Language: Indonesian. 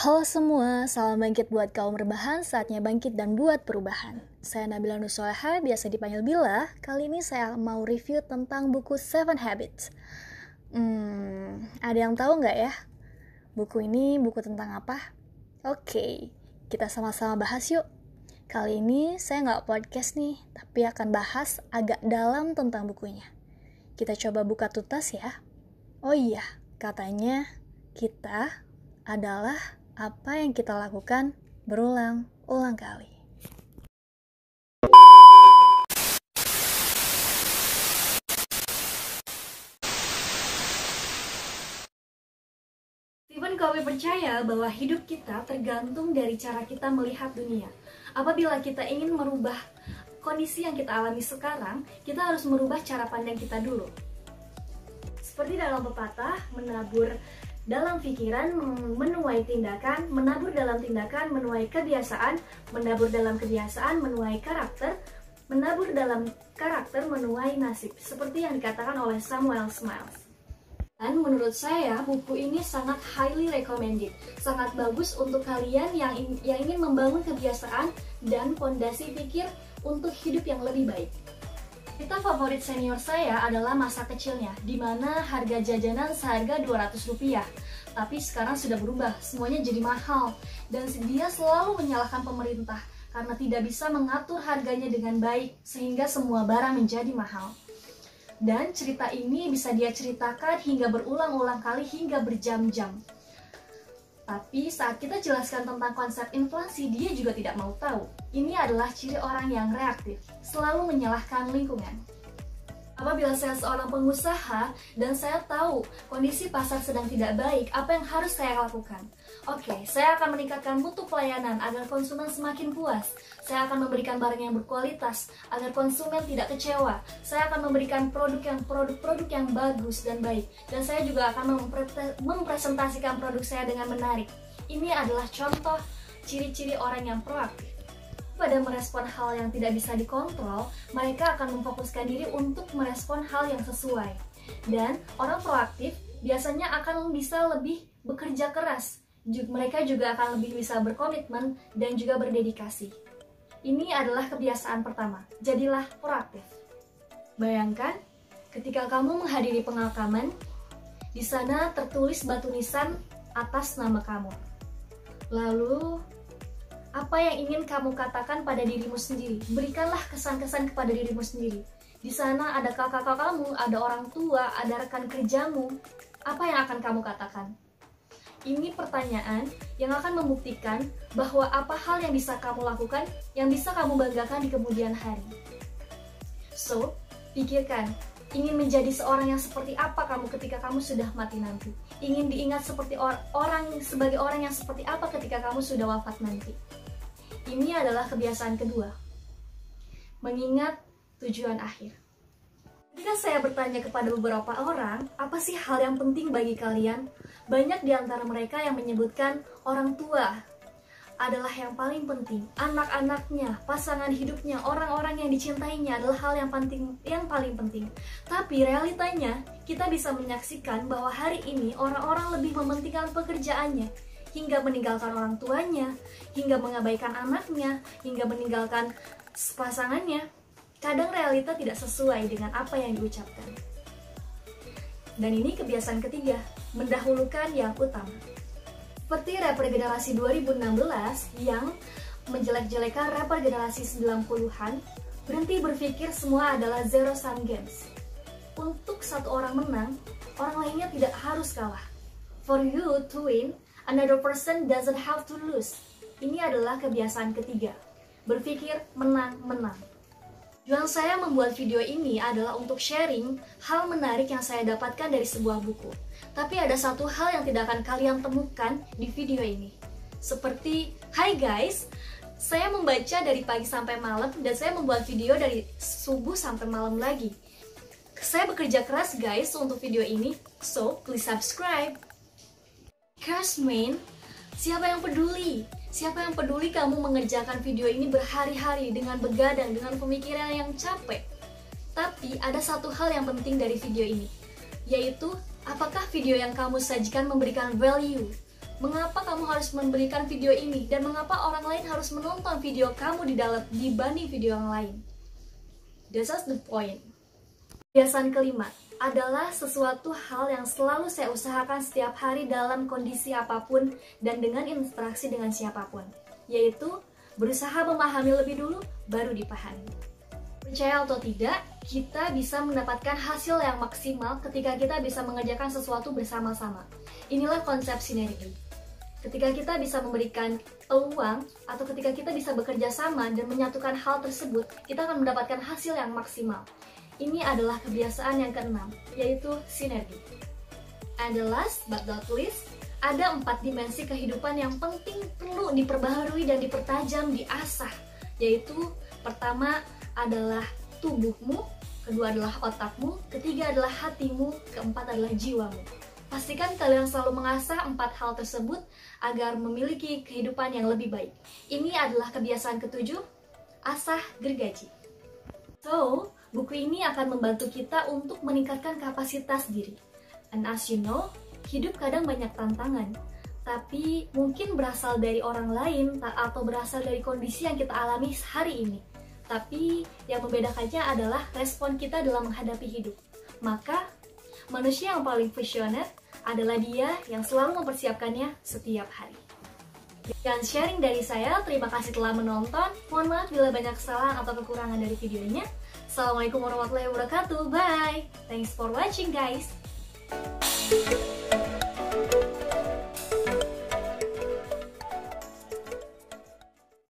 Halo semua, salam bangkit buat kaum rebahan, saatnya bangkit dan buat perubahan. Saya Nabila Nursoleha, biasa dipanggil Bila. Kali ini saya mau review tentang buku Seven Habits. Ada yang tahu nggak ya? Buku ini buku tentang apa? Oke, kita sama-sama bahas yuk. Kali ini saya nggak podcast nih, tapi akan bahas agak dalam tentang bukunya. Kita coba buka tuntas ya. Oh iya, katanya kita adalah apa yang kita lakukan berulang-ulang kali. Stephen Covey percaya bahwa hidup kita tergantung dari cara kita melihat dunia. Apabila kita ingin merubah kondisi yang kita alami sekarang, kita harus merubah cara pandang kita dulu. Seperti dalam pepatah, menabur dalam pikiran menuai tindakan, menabur dalam tindakan menuai kebiasaan, menabur dalam kebiasaan menuai karakter, menabur dalam karakter menuai nasib, seperti yang dikatakan oleh Samuel Smiles. Dan menurut saya buku ini sangat highly recommended, sangat bagus untuk kalian yang ingin membangun kebiasaan dan fondasi pikir untuk hidup yang lebih baik. Cerita favorit senior saya adalah masa kecilnya, di mana harga jajanan seharga Rp200. Tapi sekarang sudah berubah, semuanya jadi mahal. Dan dia selalu menyalahkan pemerintah, karena tidak bisa mengatur harganya dengan baik, sehingga semua barang menjadi mahal. Dan cerita ini bisa dia ceritakan hingga berulang-ulang kali, hingga berjam-jam. Tapi saat kita jelaskan tentang konsep inflasi, dia juga tidak mau tahu. Ini adalah ciri orang yang reaktif, selalu menyalahkan lingkungan. Apabila saya seorang pengusaha dan saya tahu kondisi pasar sedang tidak baik, apa yang harus saya lakukan? Oke, saya akan meningkatkan mutu pelayanan agar konsumen semakin puas. Saya akan memberikan barang yang berkualitas agar konsumen tidak kecewa. Saya akan memberikan produk-produk yang bagus dan baik. Dan saya juga akan mempresentasikan produk saya dengan menarik. Ini adalah contoh ciri-ciri orang yang proaktif. Pada merespon hal yang tidak bisa dikontrol, mereka akan memfokuskan diri untuk merespon hal yang sesuai. Dan orang proaktif biasanya akan bisa lebih bekerja keras. Mereka juga akan lebih bisa berkomitmen dan juga berdedikasi. Ini adalah kebiasaan pertama, jadilah proaktif. Bayangkan, ketika kamu menghadiri pemakaman, di sana tertulis batu nisan atas nama kamu. Lalu, apa yang ingin kamu katakan pada dirimu sendiri? Berikanlah kesan-kesan kepada dirimu sendiri. Di sana ada kakak kamu, ada orang tua, ada rekan kerjamu. Apa yang akan kamu katakan? Ini pertanyaan yang akan membuktikan bahwa apa hal yang bisa kamu lakukan, yang bisa kamu banggakan di kemudian hari. So, pikirkan, ingin menjadi seorang yang seperti apa kamu ketika kamu sudah mati nanti? Ingin diingat seperti sebagai orang yang seperti apa ketika kamu sudah wafat nanti? Ini adalah kebiasaan kedua, mengingat tujuan akhir. Ketika saya bertanya kepada beberapa orang, apa sih hal yang penting bagi kalian? Banyak di antara mereka yang menyebutkan orang tua adalah yang paling penting. Anak-anaknya, pasangan hidupnya, orang-orang yang dicintainya adalah hal yang paling penting. Tapi realitanya, kita bisa menyaksikan bahwa hari ini orang-orang lebih mementingkan pekerjaannya, hingga meninggalkan orang tuanya, hingga mengabaikan anaknya, hingga meninggalkan pasangannya. Kadang realita tidak sesuai dengan apa yang diucapkan. Dan ini kebiasaan ketiga, mendahulukan yang utama. Seperti rapper generasi 2016 yang menjelek-jelekan rapper generasi 90-an, berhenti berpikir semua adalah zero sum games. Untuk satu orang menang, orang lainnya tidak harus kalah. For you to win, another person doesn't have to lose. Ini adalah kebiasaan ketiga, berpikir menang-menang. Tujuan saya membuat video ini adalah untuk sharing hal menarik yang saya dapatkan dari sebuah buku. Tapi ada satu hal yang tidak akan kalian temukan di video ini. Seperti, hai guys, saya membaca dari pagi sampai malam dan saya membuat video dari subuh sampai malam lagi. Saya bekerja keras guys untuk video ini, so please subscribe. Because man, siapa yang peduli? Siapa yang peduli kamu mengerjakan video ini berhari-hari dengan begadang, dengan pemikiran yang capek? Tapi ada satu hal yang penting dari video ini, yaitu apakah video yang kamu sajikan memberikan value, Mengapa kamu harus memberikan video ini? Dan mengapa orang lain harus menonton video kamu dibanding video yang lain? That's the point. Kebiasaan kelima adalah sesuatu hal yang selalu saya usahakan setiap hari dalam kondisi apapun dan dengan interaksi dengan siapapun, yaitu berusaha memahami lebih dulu, baru dipahami. Percaya atau tidak, kita bisa mendapatkan hasil yang maksimal ketika kita bisa mengerjakan sesuatu bersama-sama. Inilah konsep sinergi. Ketika kita bisa memberikan peluang atau ketika kita bisa bekerja sama dan menyatukan hal tersebut, kita akan mendapatkan hasil yang maksimal. Ini adalah kebiasaan yang keenam, yaitu sinergi. And the last but not least, ada 4 dimensi kehidupan yang penting perlu diperbaharui dan dipertajam, diasah, yaitu pertama adalah tubuhmu, kedua adalah otakmu, ketiga adalah hatimu, keempat adalah jiwamu. Pastikan kalian selalu mengasah 4 hal tersebut agar memiliki kehidupan yang lebih baik. Ini adalah kebiasaan ketujuh, asah gergaji. So, buku ini akan membantu kita untuk meningkatkan kapasitas diri. And as you know, hidup kadang banyak tantangan, tapi mungkin berasal dari orang lain atau berasal dari kondisi yang kita alami hari ini. Tapi yang membedakannya adalah respon kita dalam menghadapi hidup. Maka, manusia yang paling visioner adalah dia yang selalu mempersiapkannya setiap hari. Dan sharing dari saya, terima kasih telah menonton. Mohon maaf bila banyak kesalahan atau kekurangan dari videonya. Assalamualaikum warahmatullahi wabarakatuh. Bye. Thanks for watching guys.